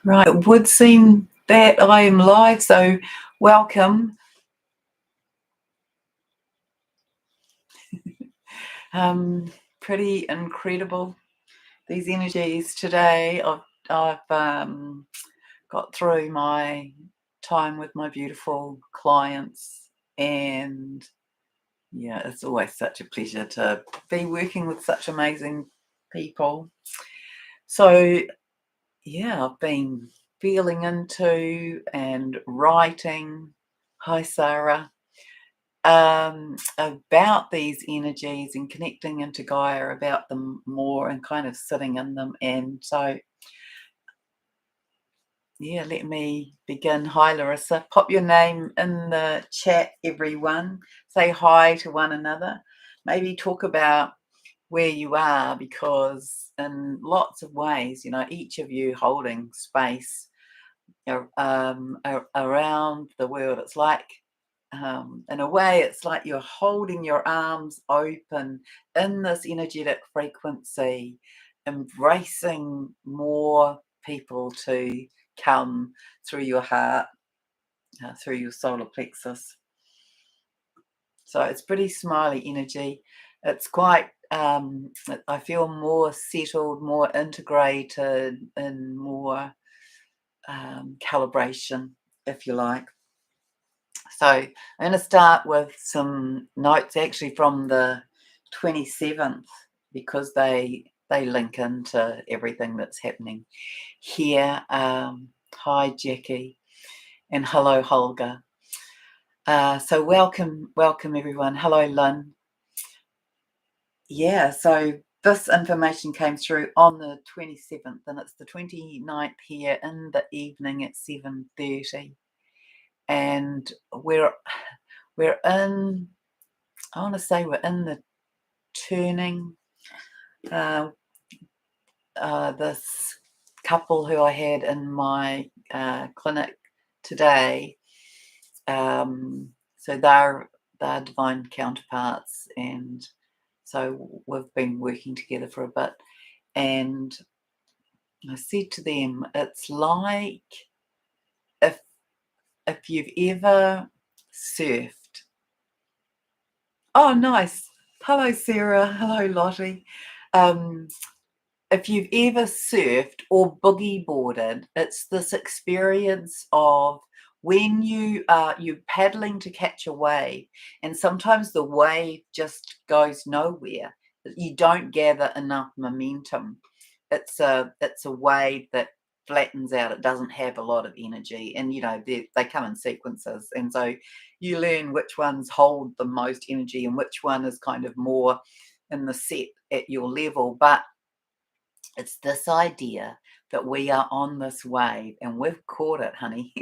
Right, it would seem that I am live, so welcome. Pretty incredible, these energies today. I've got through my time with my beautiful clients, and yeah, it's always such a pleasure to be working with such amazing people. So yeah, I've been feeling into and writing. Hi, Sarah. About these energies and connecting into Gaia about them more and kind of sitting in them. And so, yeah, let me begin. Hi, Larissa. Pop your name in the chat, everyone. Say hi to one another. Maybe talk about where you are, because in lots of ways, each of you holding space around the world. It's like, in a way, it's like you're holding your arms open in this energetic frequency, embracing more people to come through your heart, through your solar plexus. So it's pretty smiley energy. It's quite, I feel more settled, more integrated, and more calibration, if you like. So I'm going to start with some notes actually from the 27th, because they link into everything that's happening here. Hi, Jackie, and hello, Holger. So welcome everyone. Hello, Lynn. Yeah, so this information came through on the 27th, and it's the 29th here in the evening at 7:30. And we're in, I want to say we're in the turning. This couple who I had in my clinic today, so they're divine counterparts, and so we've been working together for a bit. And I said to them, it's like if you've ever surfed. Oh, nice. Hello, Sarah. Hello, Lottie. If you've ever surfed or boogie boarded, it's this experience of when you're paddling to catch a wave, and sometimes the wave just goes nowhere. You don't gather enough momentum. It's a wave that flattens out. It doesn't have a lot of energy, and they come in sequences, and so you learn which ones hold the most energy and which one is kind of more in the set at your level. But it's this idea that we are on this wave and we've caught it, honey.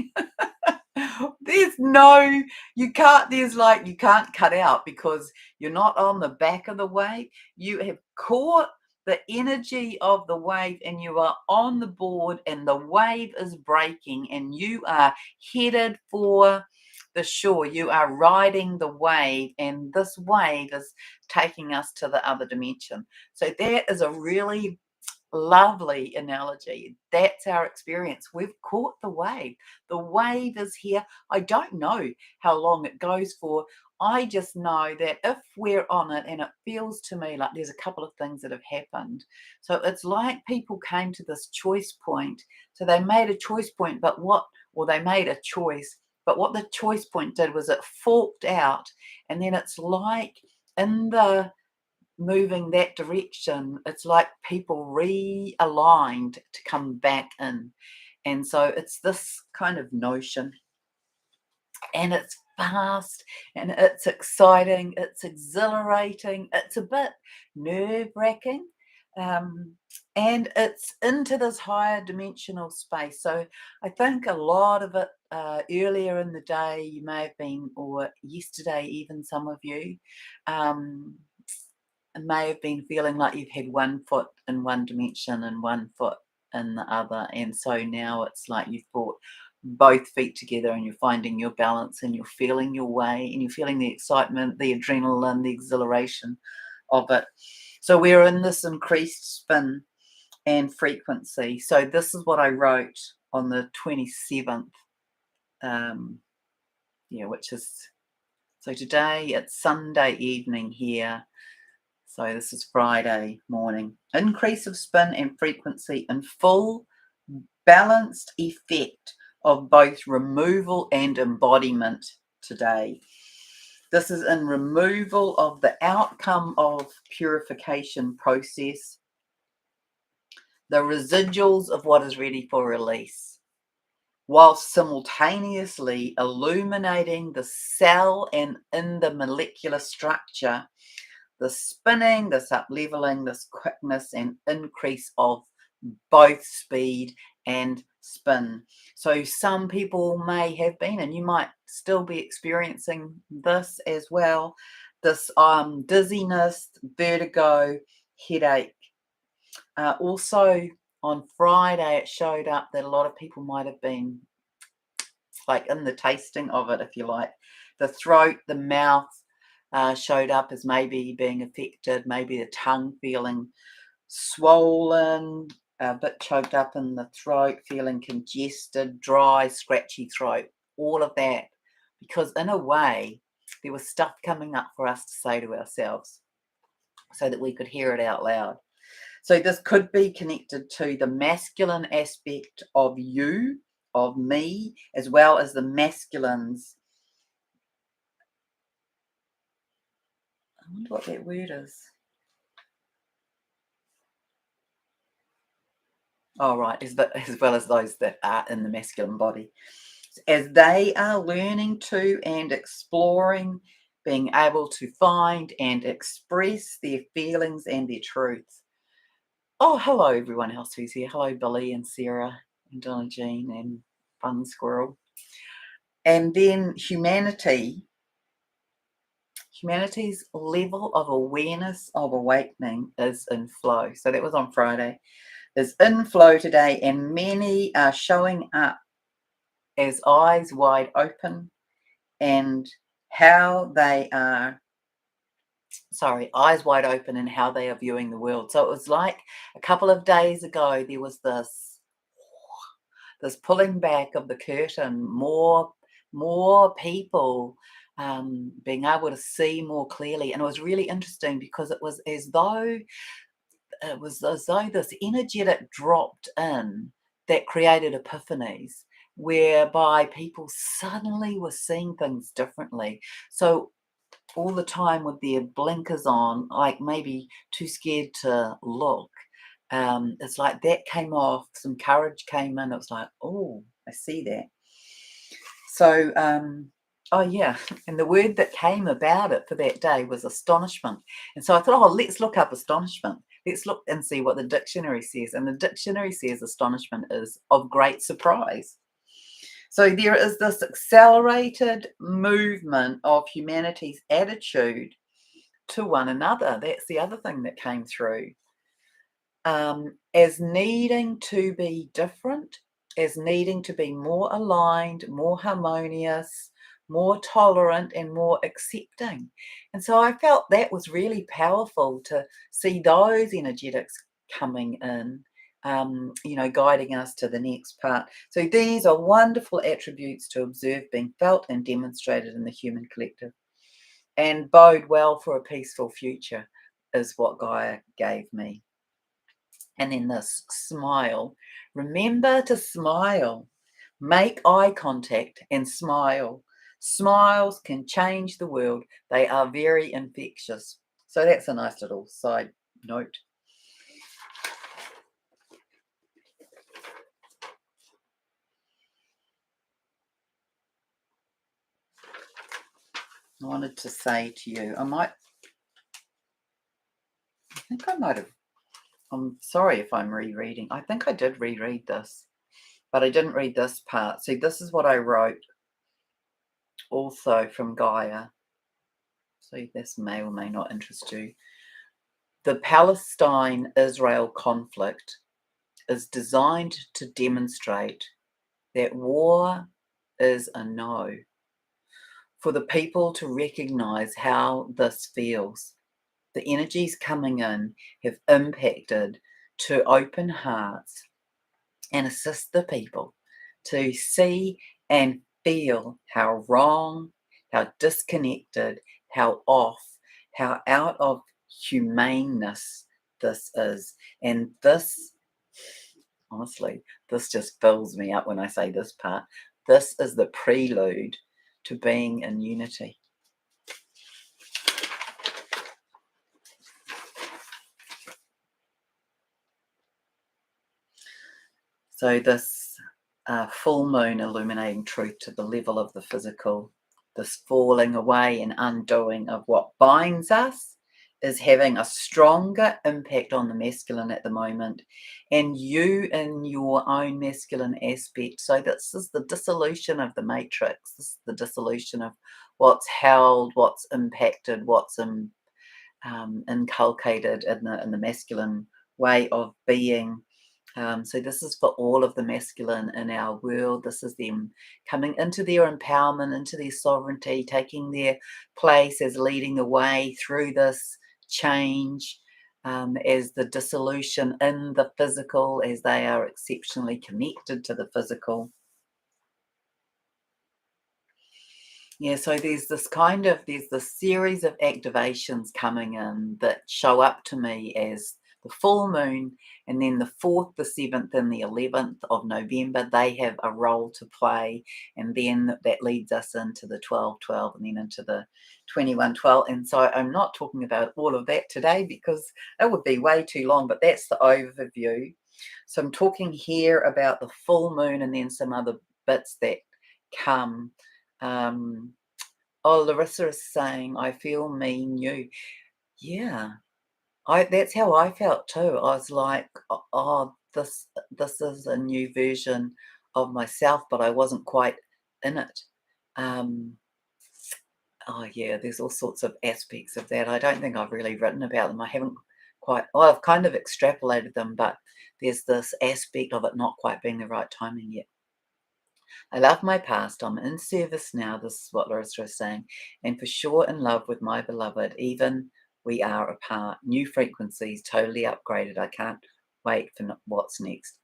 You can't cut out, because you're not on the back of the wave. You have caught the energy of the wave, and you are on the board, and the wave is breaking, and you are headed for the shore. You are riding the wave, and this wave is taking us to the other dimension. So that is a really lovely analogy. That's our experience. We've caught the wave. The wave is here. I don't know how long it goes for. I just know that if we're on it, and it feels to me like there's a couple of things that have happened. So it's like people came to this choice point. So they made a choice point, they made a choice, but what the choice point did was it forked out, and then it's like in the moving that direction, it's like people realigned to come back in. And so it's this kind of notion, and it's fast, and it's exciting, it's exhilarating, it's a bit nerve-wracking, and it's into this higher dimensional space. So I think a lot of it, earlier in the day, you may have been, or yesterday even, some of you may have been feeling like you've had one foot in one dimension and one foot in the other, and so now it's like you've brought both feet together, and you're finding your balance, and you're feeling your way, and you're feeling the excitement, the adrenaline, the exhilaration of it. So we're in this increased spin and frequency. So this is what I wrote on the 27th. Which is, so today it's Sunday evening here. So this is Friday morning. Increase of spin and frequency in full balanced effect of both removal and embodiment today. This is in removal of the outcome of purification process, the residuals of what is ready for release, while simultaneously illuminating the cell and in the molecular structure, the spinning, this up-leveling, this quickness and increase of both speed and spin. So some people may have been, and you might still be experiencing this as well, this dizziness, vertigo, headache. Also on Friday, it showed up that a lot of people might have been like in the tasting of it, if you like. The throat, the mouth showed up as maybe being affected, maybe the tongue feeling swollen, a bit choked up in the throat, feeling congested, dry, scratchy throat, all of that. Because in a way, there was stuff coming up for us to say to ourselves so that we could hear it out loud. So this could be connected to the masculine aspect of you, of me, as well as the masculines. I wonder what that word is. Oh, right, as well as those that are in the masculine body. As they are learning to and exploring, being able to find and express their feelings and their truths. Oh, hello, everyone else who's here. Hello, Billy and Sarah and Donna Jean and Fun Squirrel. And then humanity's level of awareness of awakening is in flow. So that was on Friday. Is in flow today, and many are showing up as eyes wide open, and how they are eyes wide open and how they are viewing the world. So it was like a couple of days ago, there was this pulling back of the curtain, more people being able to see more clearly. And it was really interesting because it was as though this energetic dropped in that created epiphanies, whereby people suddenly were seeing things differently. So all the time with their blinkers on, like maybe too scared to look, it's like that came off, some courage came in. It was like, oh, I see that. So oh yeah, and the word that came about it for that day was astonishment. And so I thought, oh, let's look up astonishment. Let's look and see what the dictionary says. And the dictionary says astonishment is of great surprise. So there is this accelerated movement of humanity's attitude to one another. That's the other thing that came through. As needing to be different, as needing to be more aligned, more harmonious, more tolerant, and more accepting. And so I felt that was really powerful to see those energetics coming in, guiding us to the next part. So these are wonderful attributes to observe being felt and demonstrated in the human collective, and bode well for a peaceful future is what Gaia gave me. And then this smile. Remember to smile. Make eye contact and smile. Smiles can change the world. They are very infectious. So that's a nice little side note. I wanted to say to you, I'm sorry if I'm rereading. I think I did reread this, but I didn't read this part. See, this is what I wrote also from Gaia. So this may or may not interest you. The Palestine-Israel conflict is designed to demonstrate that war is a no, for the people to recognize how this feels. The energies coming in have impacted to open hearts and assist the people to see and feel how wrong, how disconnected, how off, how out of humaneness this is. And this, honestly, this just fills me up when I say this part. This is the prelude to being in unity. So this full moon illuminating truth to the level of the physical, this falling away and undoing of what binds us is having a stronger impact on the masculine at the moment, and you in your own masculine aspect. So this is the dissolution of the matrix. This is the dissolution of what's held, what's impacted, what's inculcated in the masculine way of being. So this is for all of the masculine in our world. This is them coming into their empowerment, into their sovereignty, taking their place as leading the way through this change, as the dissolution in the physical, as they are exceptionally connected to the physical. Yeah, so there's this series of activations coming in that show up to me as the full moon, and then the 4th, the 7th, and the 11th of November, they have a role to play, and then that leads us into the 12/12 and then into the 21/12. And so I'm not talking about all of that today because it would be way too long, but that's the overview. So I'm talking here about the full moon and then some other bits that come. um, oh, Larissa is saying, I feel me new. Yeah, that's how I felt too. I was like, oh, this is a new version of myself, but I wasn't quite in it. Um, oh yeah, there's all sorts of aspects of that. I don't think I've really written about them. I haven't quite, well, I've kind of extrapolated them, but there's this aspect of it not quite being the right timing yet. I love my past. I'm in service now. This is what Larissa is saying. And for sure in love with my beloved, even we are apart. New frequencies, totally upgraded. I can't wait for what's next.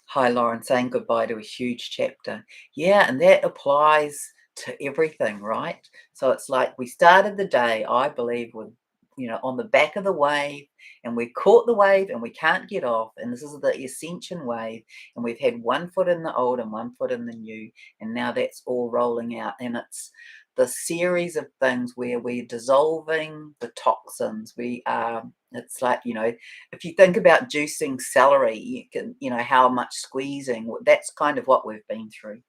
Hi, Lauren, saying goodbye to a huge chapter. Yeah, and that applies to everything, right? So it's like we started the day, I believe, with, on the back of the wave, and we caught the wave and we can't get off. And this is the ascension wave, and we've had one foot in the old and one foot in the new, and now that's all rolling out. And it's the series of things where we're dissolving the toxins. It's like, if you think about juicing celery, you can, how much squeezing, that's kind of what we've been through.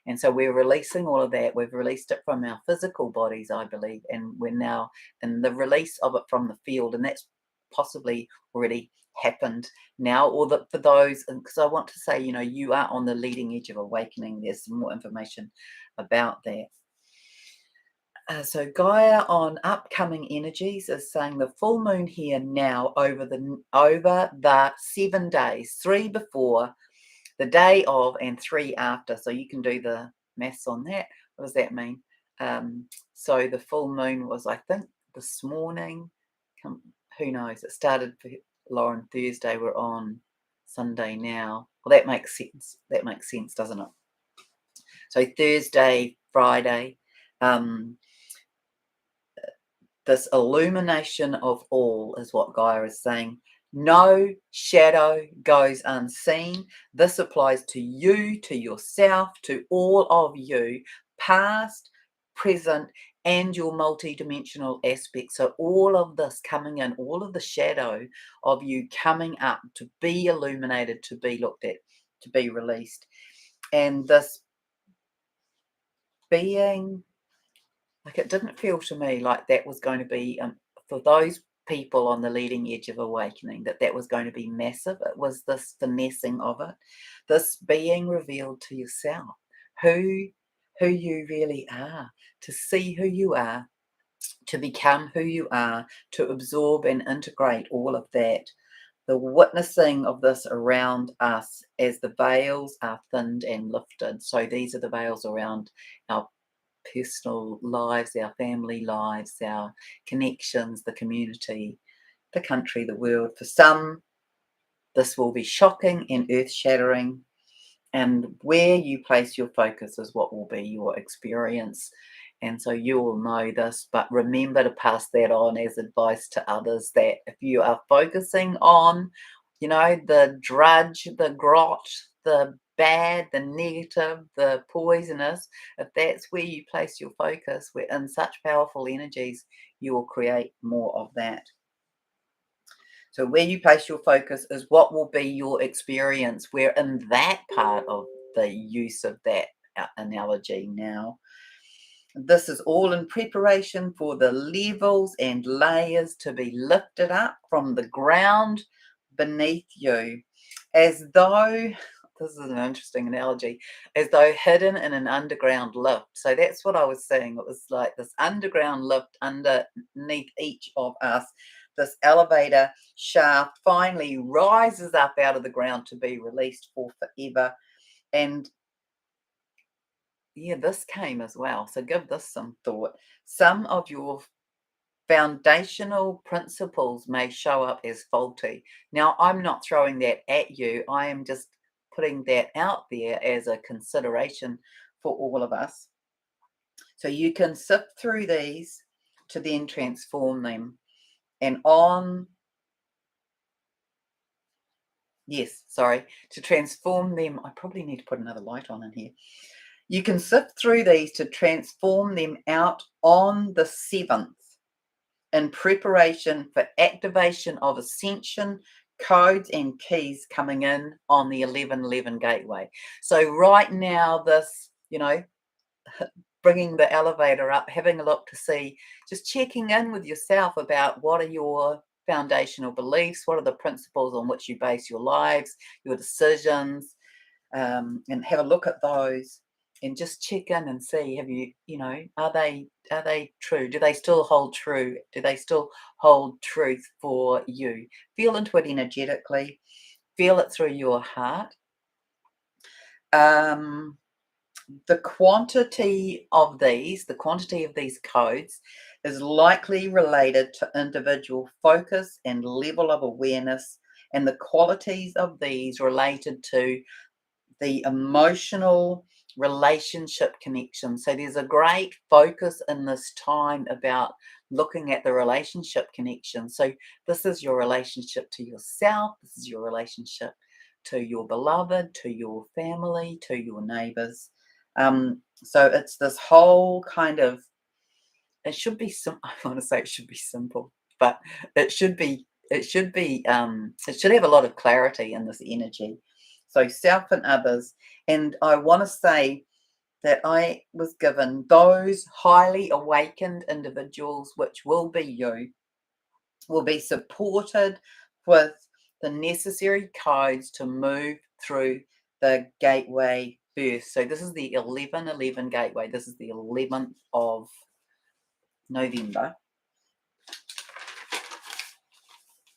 And so we're releasing all of that. We've released it from our physical bodies, I believe, and we're now in the release of it from the field, and that's possibly already happened now. Or that for those, because I want to say, you are on the leading edge of awakening. There's some more information about that. So Gaia on upcoming energies is saying the full moon here now over the 7 days, 3 before, the day of, and 3 after. So you can do the maths on that. What does that mean? So the full moon was, I think, this morning. Who knows? It started for Lauren Thursday. We're on Sunday now. Well, that makes sense. That makes sense, doesn't it? So Thursday, Friday. This illumination of all is what Gaia is saying. No shadow goes unseen. This applies to you, to yourself, to all of you, past, present, and your multidimensional aspects. So all of this coming in, all of the shadow of you coming up to be illuminated, to be looked at, to be released. And this being, like, it didn't feel to me like that was going to be, for those people on the leading edge of awakening, that was going to be massive. It was this finessing of it, this being revealed to yourself, who you really are, to see who you are, to become who you are, to absorb and integrate all of that. The witnessing of this around us as the veils are thinned and lifted. So these are the veils around our personal lives, our family lives, our connections, the community, the country, the world. For some, this will be shocking and earth-shattering. And where you place your focus is what will be your experience. And so you will know this, but remember to pass that on as advice to others, that if you are focusing on, the drudge, the grot, the bad, the negative, the poisonous, if that's where you place your focus, we're in such powerful energies, you will create more of that. So where you place your focus is what will be your experience. We're in that part of the use of that analogy now. This is all in preparation for the levels and layers to be lifted up from the ground beneath you, as though, this is an interesting analogy, as though hidden in an underground lift. So that's what I was saying. It was like this underground lift underneath each of us. This elevator shaft finally rises up out of the ground to be released for forever. And yeah, this came as well. So give this some thought. Some of your foundational principles may show up as faulty. Now, I'm not throwing that at you. I am just putting that out there as a consideration for all of us. So you can sift through these to then transform them. And to transform them, I probably need to put another light on in here. You can sift through these to transform them out on the 7th in preparation for activation of ascension codes and keys coming in on the 1111 gateway. So right now, this, bringing the elevator up, having a look to see, just checking in with yourself about what are your foundational beliefs, what are the principles on which you base your lives, your decisions, and have a look at those and just check in and see, have you, are they true? Do they still hold true? Do they still hold truth for you? Feel into it energetically, feel it through your heart. The quantity of these codes is likely related to individual focus and level of awareness, and the qualities of these related to the emotional relationship connection. So there's a great focus in this time about looking at the relationship connection. So this is your relationship to yourself, this is your relationship to your beloved, to your family, to your neighbors. So it's this whole kind of, it should be I want to say it should be simple, but it should be it should be it should have a lot of clarity in this energy. So self and others. And I want to say that I was given those highly awakened individuals, which will be you, will be supported with the necessary codes to move through the gateway first. So this is the 1111 gateway. This is the 11th of November.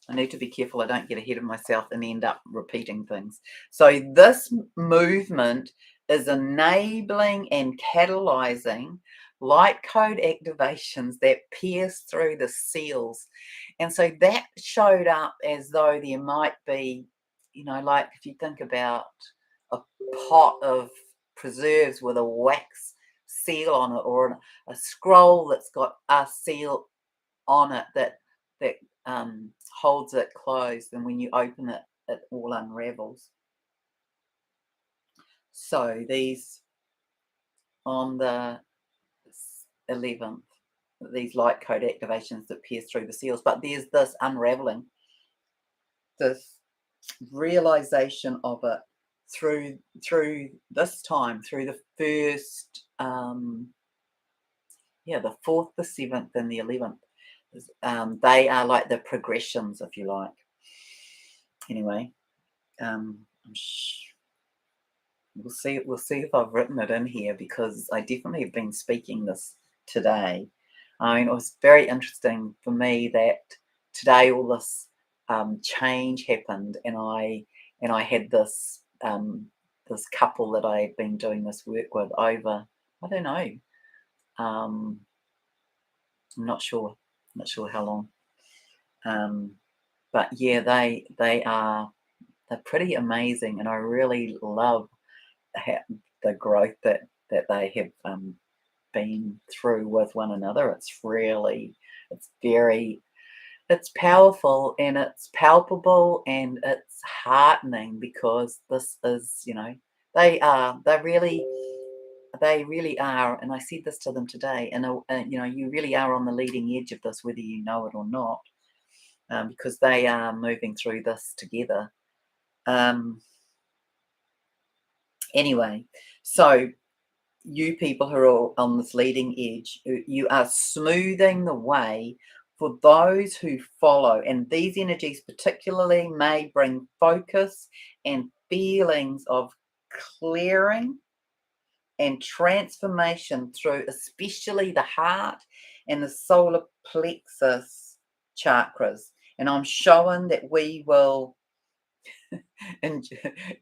I need to be careful I don't get ahead of myself and end up repeating things. So this movement is enabling and catalyzing light code activations that pierce through the seals. And so that showed up as though there might be, like if you think about a pot of preserves with a wax seal on it, or a scroll that's got a seal on it that holds it closed, and when you open it, it all unravels. So these on the 11th, these light code activations that pierce through the seals, but there's this unraveling, this realization of it through this time, through the first, the 4th, the 7th, and the 11th. They are like the progressions, if you like. Anyway, we'll see if I've written it in here, because I definitely have been speaking this today. I mean, it was very interesting for me that today all this change happened, and I had this this couple that I had been doing this work with over, I don't know, I'm not sure how long, but yeah, they're pretty amazing, and I really love the growth that they have been through with one another. It's very, it's powerful and it's palpable and it's heartening because this is, they really are. And I said this to them today, and you really are on the leading edge of this, whether you know it or not, because they are moving through this together. Um, anyway, so you people who are all on this leading edge, you are smoothing the way for those who follow. And these energies, particularly, may bring focus and feelings of clearing and transformation through, especially the heart and the solar plexus chakras. And I'm showing that we will, and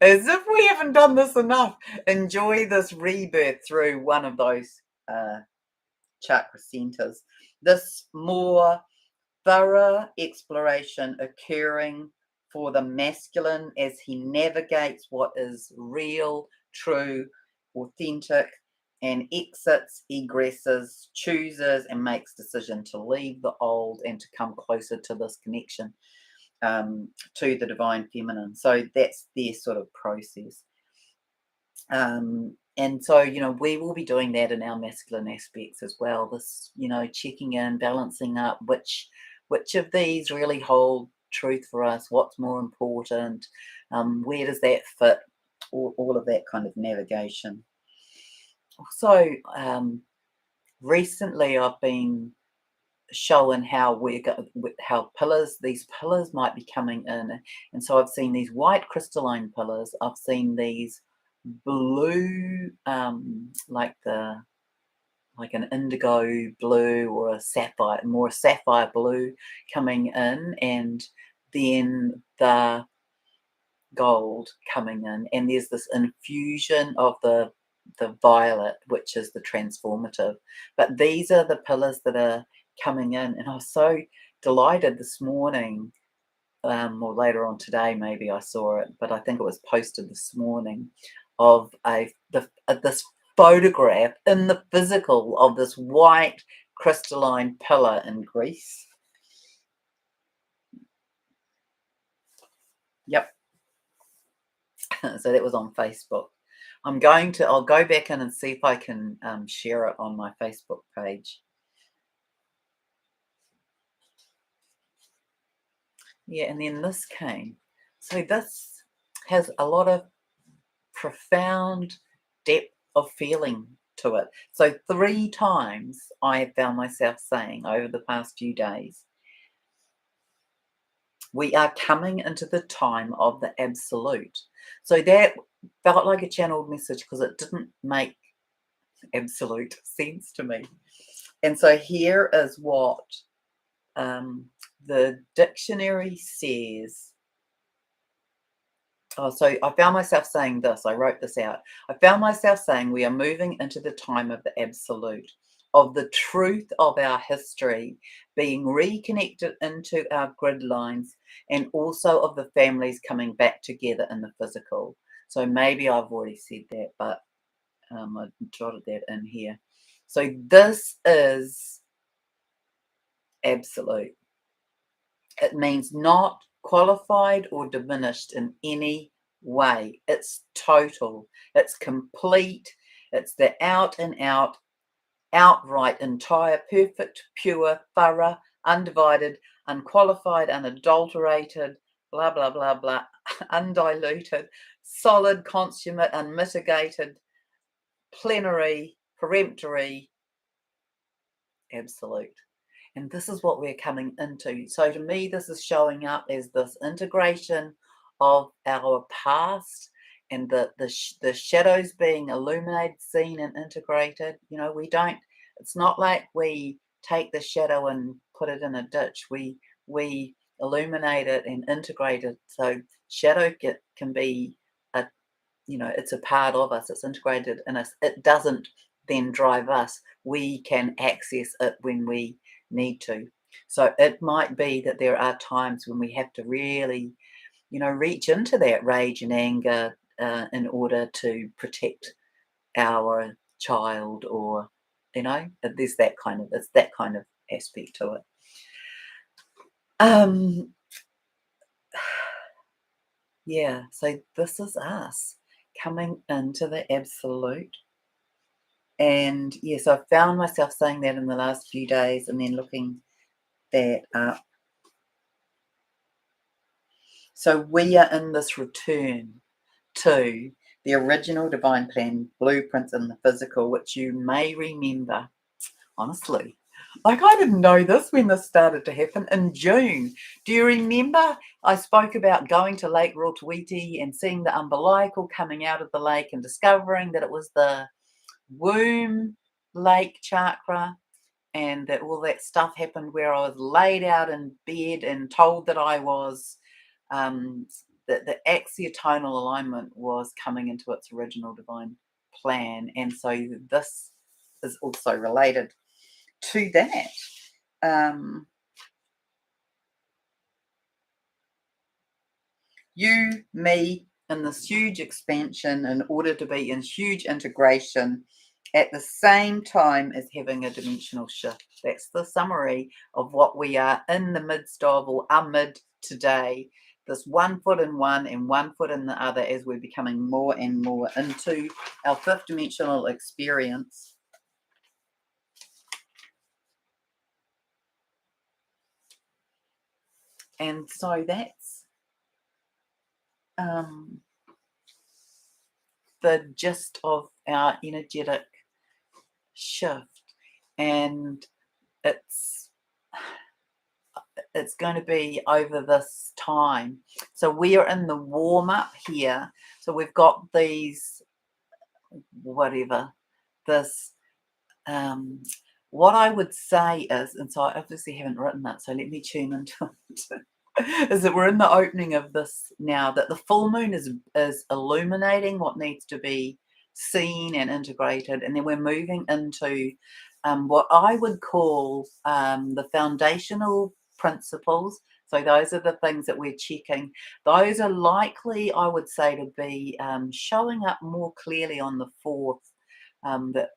as if we haven't done this enough, enjoy this rebirth through one of those chakra centers. This more thorough exploration occurring for the masculine as he navigates what is real, true, authentic, and exits, egresses, chooses, and makes decision to leave the old and to come closer to this connection to the divine feminine. So that's their sort of process. And so, we will be doing that in our masculine aspects as well. This, checking in, balancing up which of these really hold truth for us, what's more important, where does that fit, all of that kind of navigation. So recently I've been showing how these pillars might be coming in. And so I've seen these white crystalline pillars. I've seen these blue, like an indigo blue or a sapphire blue coming in, and then the gold coming in, and there's this infusion of the violet, which is the transformative. But these are the pillars that are coming in, and I was so delighted this morning, or later on today maybe I saw it, but I think it was posted this morning, of this photograph in the physical of this white crystalline pillar in Greece. Yep. So that was on Facebook. I'll go back in and see if I can share it on my Facebook page. Yeah, and then this came. So this has a lot of profound depth of feeling to it. So 3 times I have found myself saying over the past few days, we are coming into the time of the absolute. So that felt like a channeled message because it didn't make absolute sense to me. And so here is what the dictionary says. Oh, so I found myself saying this. I wrote this out. I found myself saying we are moving into the time of the absolute, of the truth of our history being reconnected into our grid lines, and also of the families coming back together in the physical. So maybe I've already said that, but I jotted that in here. So this is absolute. It means not qualified or diminished in any way. It's total. It's complete. It's the out and out, outright, entire, perfect, pure, thorough, undivided, unqualified, unadulterated, blah, blah, blah, blah, undiluted, solid, consummate, unmitigated, plenary, peremptory, absolute. And this is what we're coming into. So to me, this is showing up as this integration of our past and the shadows being illuminated, seen, and integrated. It's not like we take the shadow and put it in a ditch. We illuminate it and integrate it. So shadow can be it's a part of us. It's integrated in us. It doesn't then drive us. We can access it when we need to. So it might be that there are times when we have to really, reach into that rage and anger in order to protect our child, or there's that kind of it's that kind of aspect to it. Yeah, so this is us coming into the absolute. And yes, I found myself saying that in the last few days and then looking that up. So we are in this return to the original divine plan blueprints in the physical, which you may remember, honestly. Like, I didn't know this when this started to happen in June. Do you remember I spoke about going to Lake Rotoiti and seeing the umbilical coming out of the lake and discovering that it was the womb lake chakra, and that all that stuff happened where I was laid out in bed and told that I was that the axiotonal alignment was coming into its original divine plan. And so this is also related to that. You, me, in this huge expansion in order to be in huge integration at the same time as having a dimensional shift. That's the summary of what we are in the midst of, or amid today. This 1 foot in one and 1 foot in the other, as we're becoming more and more into our fifth dimensional experience. And so that's the gist of our energetic shift. And it's going to be over this time. So we are in the warm up here. So we've got these, this, what I would say is, and so I obviously haven't written that, so let me tune into it, is that we're in the opening of this now, that the full moon is illuminating what needs to be seen and integrated, and then we're moving into what I would call the foundational principles. So those are the things that we're checking. Those are likely, I would say, to be showing up more clearly on the 4th. That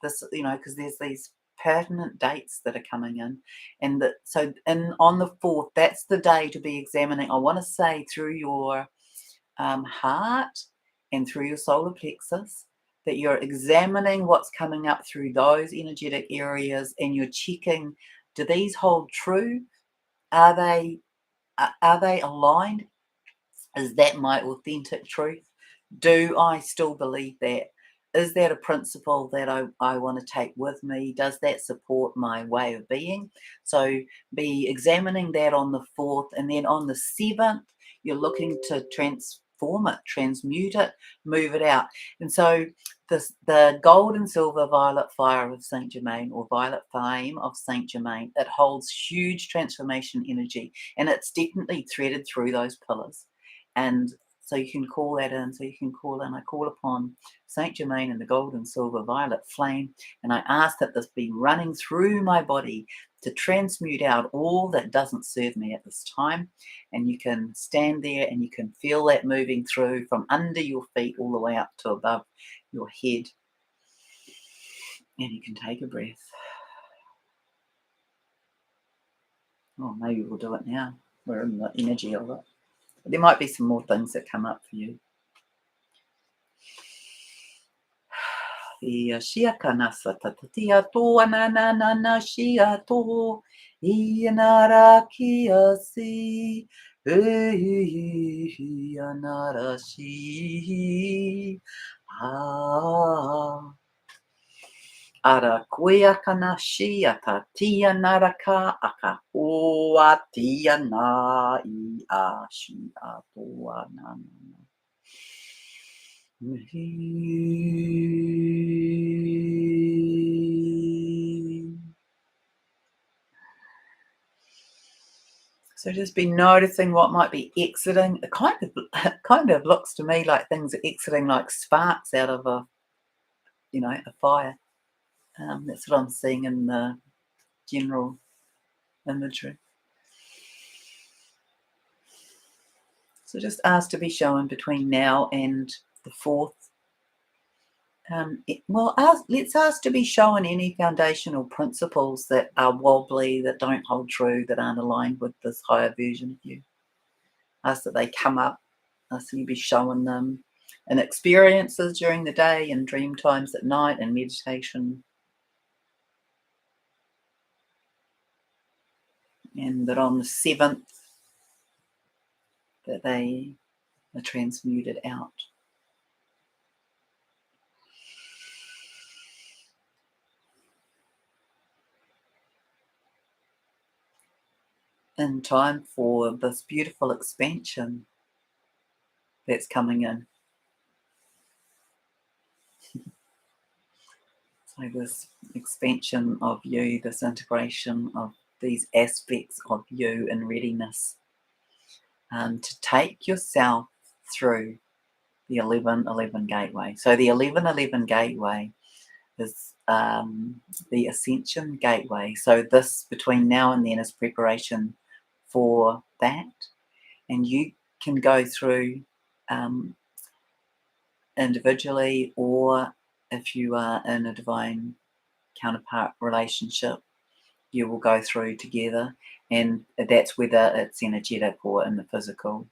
this, because there's these pertinent dates that are coming in, and that on the 4th, that's the day to be examining. I want to say through your heart and through your solar plexus, that you're examining what's coming up through those energetic areas, and you're checking, do these hold true? Are they aligned? Is that my authentic truth? Do I still believe that? Is that a principle that I want to take with me? Does that support my way of being? So be examining that on the 4th, and then on the 7th, you're looking to transform it, transmute it, move it out. And so the gold and silver violet fire of Saint Germain, or violet flame of Saint Germain, it holds huge transformation energy, and it's definitely threaded through those pillars. And so you can call that in. So you can call in, I call upon Saint Germain and the gold and silver violet flame, and I ask that this be running through my body to transmute out all that doesn't serve me at this time. And you can stand there and you can feel that moving through from under your feet all the way up to above your head. And you can take a breath. Oh, maybe we'll do it now. We're in the energy of it. There might be some more things that come up for you. Shia kanasa tatatia to anana shia to ianara kiasi ianara shi ara kuia kana shia tatia naraka aka oatia na I a shia to anana. So just be noticing what might be exiting. It kind of looks to me like things are exiting like sparks out of a fire. That's what I'm seeing in the general imagery. So just ask to be shown between now and the 4th. Let's ask to be shown any foundational principles that are wobbly, that don't hold true, that aren't aligned with this higher version of you. Ask that they come up. Ask that you be shown them in experiences during the day and dream times at night and meditation. And that on the 7th, that they are transmuted out. In time for this beautiful expansion that's coming in. So this expansion of you, this integration of these aspects of you in readiness, to take yourself through the 1111 gateway. So the 1111 gateway is the ascension gateway. So this between now and then is preparation for that. And you can go through individually, or if you are in a divine counterpart relationship, you will go through together, and that's whether it's energetic or in the physical.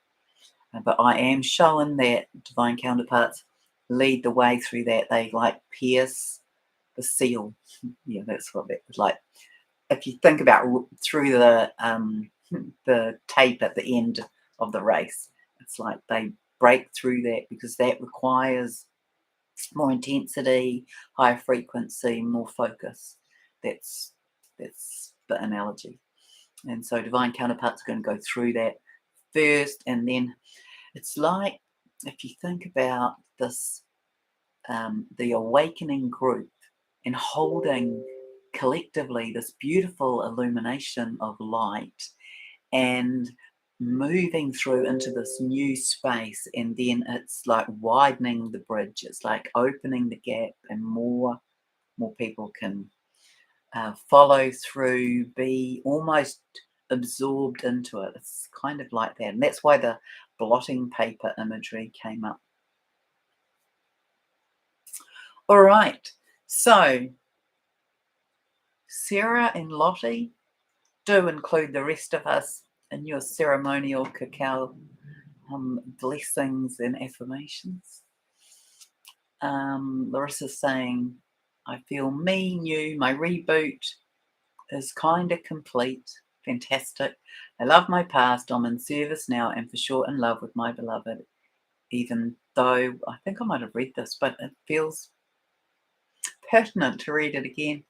But I am showing that divine counterparts lead the way through that. They like pierce the seal. Yeah, that's what that was like. If you think about through the tape at the end of the race, it's like they break through that, because that requires more intensity, higher frequency, more focus. That's the analogy. And so divine counterparts are going to go through that first, and then it's like, if you think about this, the awakening group, and holding collectively this beautiful illumination of light, and moving through into this new space, and then it's like widening the bridge. It's like opening the gap, and more people can follow through, be almost absorbed into it. It's kind of like that, and that's why the blotting paper imagery came up. All right, so Sarah and Lottie, do include the rest of us in your ceremonial cacao blessings and affirmations. Larissa's saying, I feel me, new, my reboot is kind of complete. Fantastic. I love my past. I'm in service now, and for sure in love with my beloved, even though I think I might have read this, but it feels pertinent to read it again.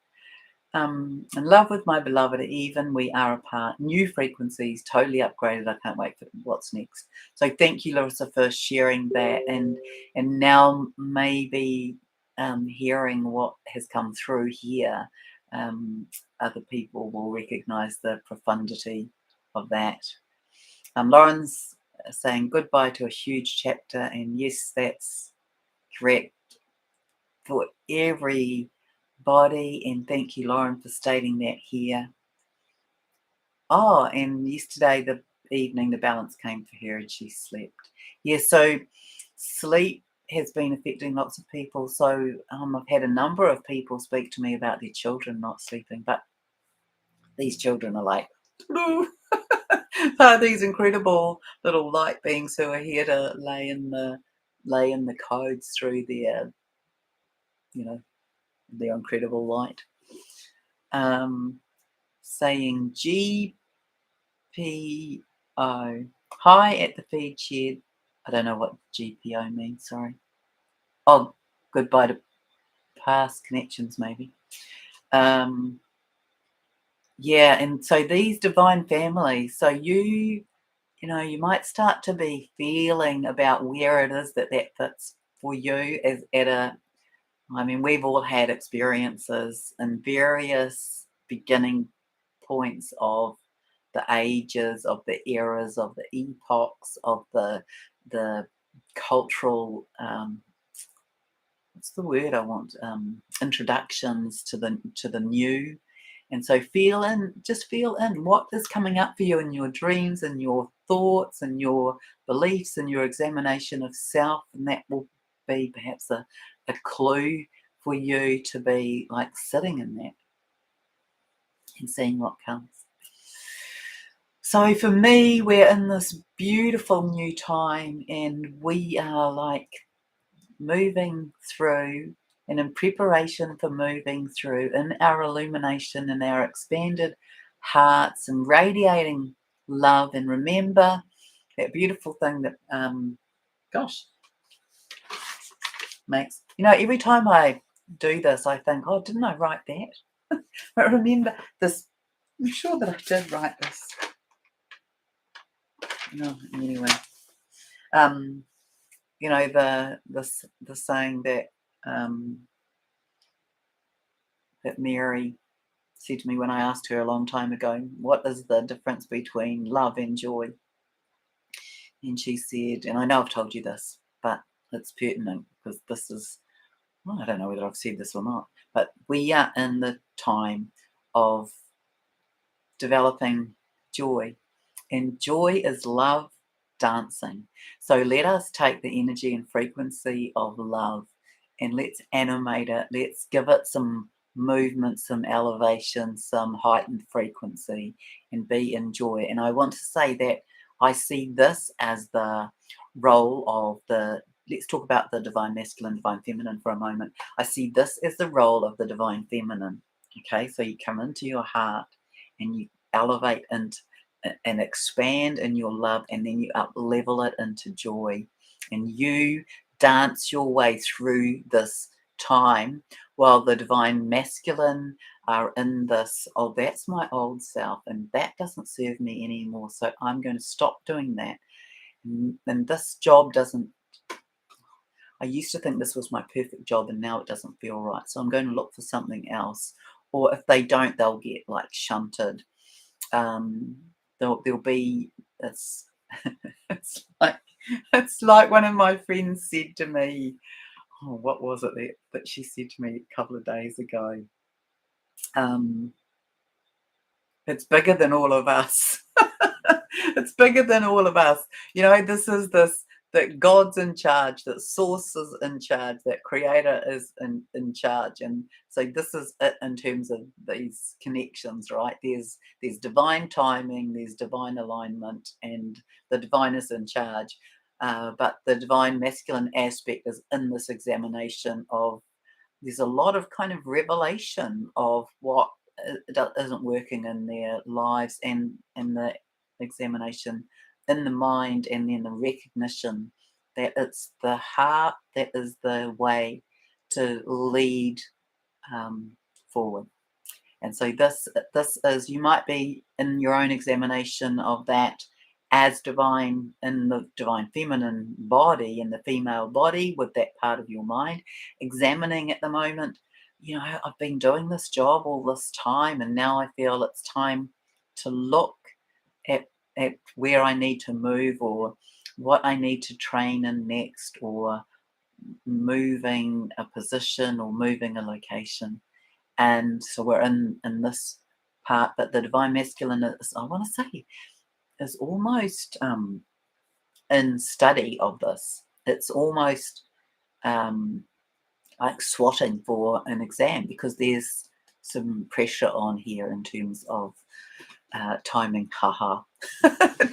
In love with my beloved, even we are apart. New frequencies, totally upgraded. I can't wait for what's next. So thank you, Larissa, for sharing that, and now maybe hearing what has come through here. Other people will recognize the profundity of that. Lauren's saying goodbye to a huge chapter, and yes, that's correct for everybody. And thank you, Lauren, for stating that here. Oh, and yesterday the evening the balance came for her and she slept. Yeah, so sleep has been affecting lots of people. So I've had a number of people speak to me about their children not sleeping, but these children are like are these incredible little light beings who are here to lay in the codes through their their incredible light. Saying GPO. Hi at the feed shed. I don't know what GPO means, sorry. Oh, goodbye to past connections, maybe. Yeah, and so these divine families, so you might start to be feeling about where it is that fits for you as at a, I mean, we've all had experiences in various beginning points of the ages, of the eras, of the epochs, of the cultural what's the word I want, introductions to the new, And so feel in, just feel in what is coming up for you in your dreams and your thoughts and your beliefs and your examination of self. And that will be perhaps a clue for you to be like sitting in that and seeing what comes. So for me, we're in this beautiful new time, and we are like moving through, and in preparation for moving through, in our illumination and our expanded hearts and radiating love. And remember that beautiful thing that, gosh, makes, every time I do this, I think, oh, didn't I write that? But remember this, I'm sure that I did write this. No, anyway, the saying that that Mary said to me when I asked her a long time ago, what is the difference between love and joy? And she said, and I know I've told you this, but it's pertinent because this is, well, I don't know whether I've said this or not, but we are in the time of developing joy, and joy is love dancing. So let us take the energy and frequency of love and let's animate it. Let's give it some movement, some elevation, some heightened frequency, and be in joy. And I want to say that I see this as the role of let's talk about the divine masculine, divine feminine for a moment. I see this as the role of the divine feminine. Okay, so you come into your heart and you elevate and expand in your love, and then you up level it into joy, and you dance your way through this time while the divine masculine are in this, oh, that's my old self and that doesn't serve me anymore, so I'm going to stop doing that. And this job doesn't, I used to think this was my perfect job and now it doesn't feel right, so I'm going to look for something else. Or if they don't, they'll get like shunted. There'll be, it's it's like one of my friends said to me, oh, what was it that she said to me a couple of days ago? It's bigger than all of us. It's bigger than all of us. This is this, that God's in charge, that Source is in charge, that Creator is in charge. And so this is it in terms of these connections, right? There's divine timing, there's divine alignment, and the divine is in charge. But the divine masculine aspect is in this examination of, there's a lot of kind of revelation of what isn't working in their lives, and the examination in the mind, and then the recognition that it's the heart that is the way to lead forward. And so this is, you might be in your own examination of that as divine, in the divine feminine body, in the female body, with that part of your mind examining at the moment. I've been doing this job all this time, and now I feel it's time to look at where I need to move, or what I need to train in next, or moving a position or moving a location. And so we're in this part, but the divine masculine is, I want to say, is almost in study of this. It's almost like swatting for an exam, because there's some pressure on here in terms of timing, haha.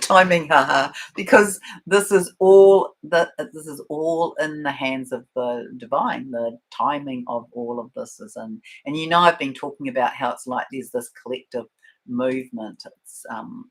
Timing, haha, because this is all in the hands of the divine. The timing of all of this is in, and I've been talking about how it's like there's this collective movement.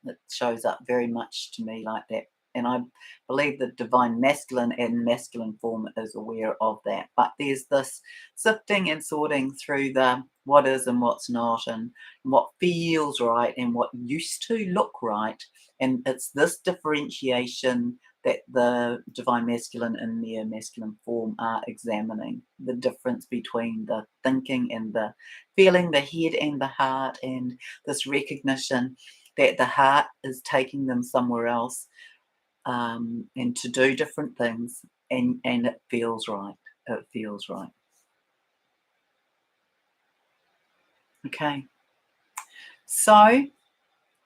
It shows up very much to me like that, and I believe the divine masculine and masculine form is aware of that. But there's this sifting and sorting through the what is and what's not, and what feels right and what used to look right. And it's this differentiation that the divine masculine and their masculine form are examining, the difference between the thinking and the feeling, the head and the heart, and this recognition that the heart is taking them somewhere else, and to do different things, and it feels right. It feels right. Okay. So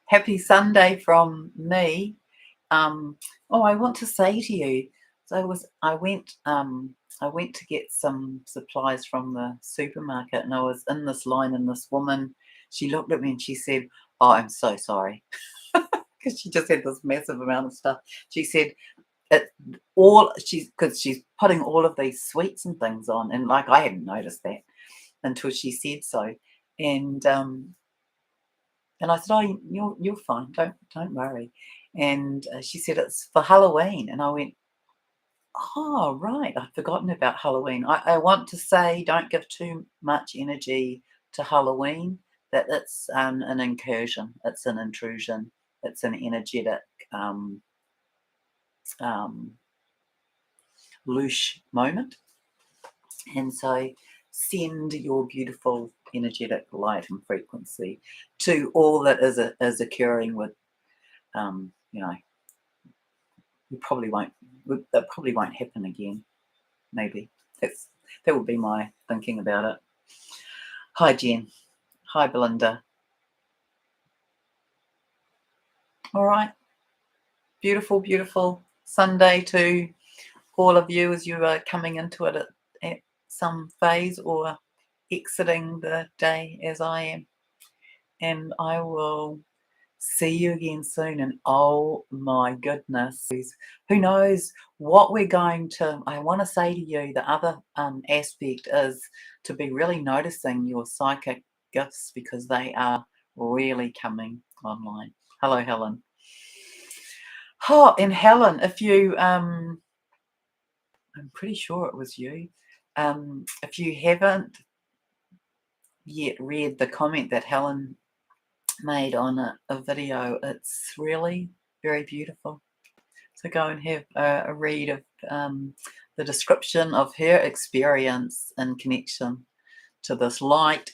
happy Sunday from me. I want to say to you, so I went to get some supplies from the supermarket, and I was in this line, and this woman, she looked at me and she said, "Oh, I'm so sorry," because she just had this massive amount of stuff. She said, "It because she's putting all of these sweets and things on," and like I hadn't noticed that until she said so, and I said, "Oh, you're fine. Don't worry." And she said, "It's for Halloween." And I went, "Oh, right. I'd forgotten about Halloween." I want to say, don't give too much energy to Halloween. That it's an incursion. It's an intrusion. It's an energetic um, um, loose moment. And so, send your beautiful energetic light and frequency to all that is occurring with you know we probably won't that probably won't happen again, maybe. That would be my thinking about it. Hi, Jen. Hi, Belinda. All right. Beautiful, beautiful Sunday to all of you as you are coming into it at some phase or exiting the day as I am. And I will see you again soon. And oh my goodness, who knows what we're going to. I want to say to you, the other aspect is to be really noticing your psychic gifts, because they are really coming online. Hello, Helen. Oh, and Helen, if you I'm pretty sure it was you, if you haven't yet read the comment that Helen made on a video, it's really very beautiful. So go and have a read of the description of her experience in connection to this light,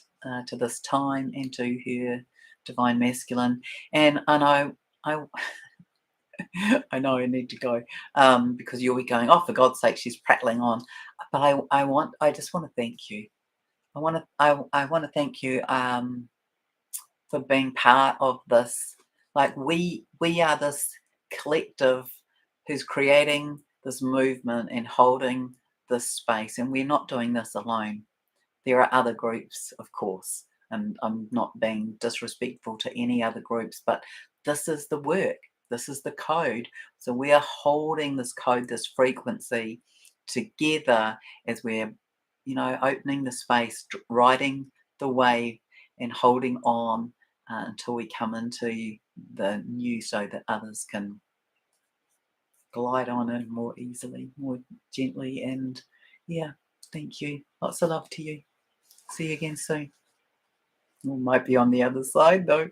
to this time, and to her divine masculine. And I I know I need to go because you'll be going, oh, for God's sake, she's prattling on. But I just want to thank you. I want to thank you for being part of this. Like we are this collective who's creating this movement and holding this space, and we're not doing this alone. There are other groups, of course, and I'm not being disrespectful to any other groups, but this is the work. This is the code. So we are holding this code, this frequency together as we're, opening the space, riding the wave and holding on until we come into the new, so that others can glide on in more easily, more gently. And yeah, thank you. Lots of love to you. See you again soon. We might be on the other side though.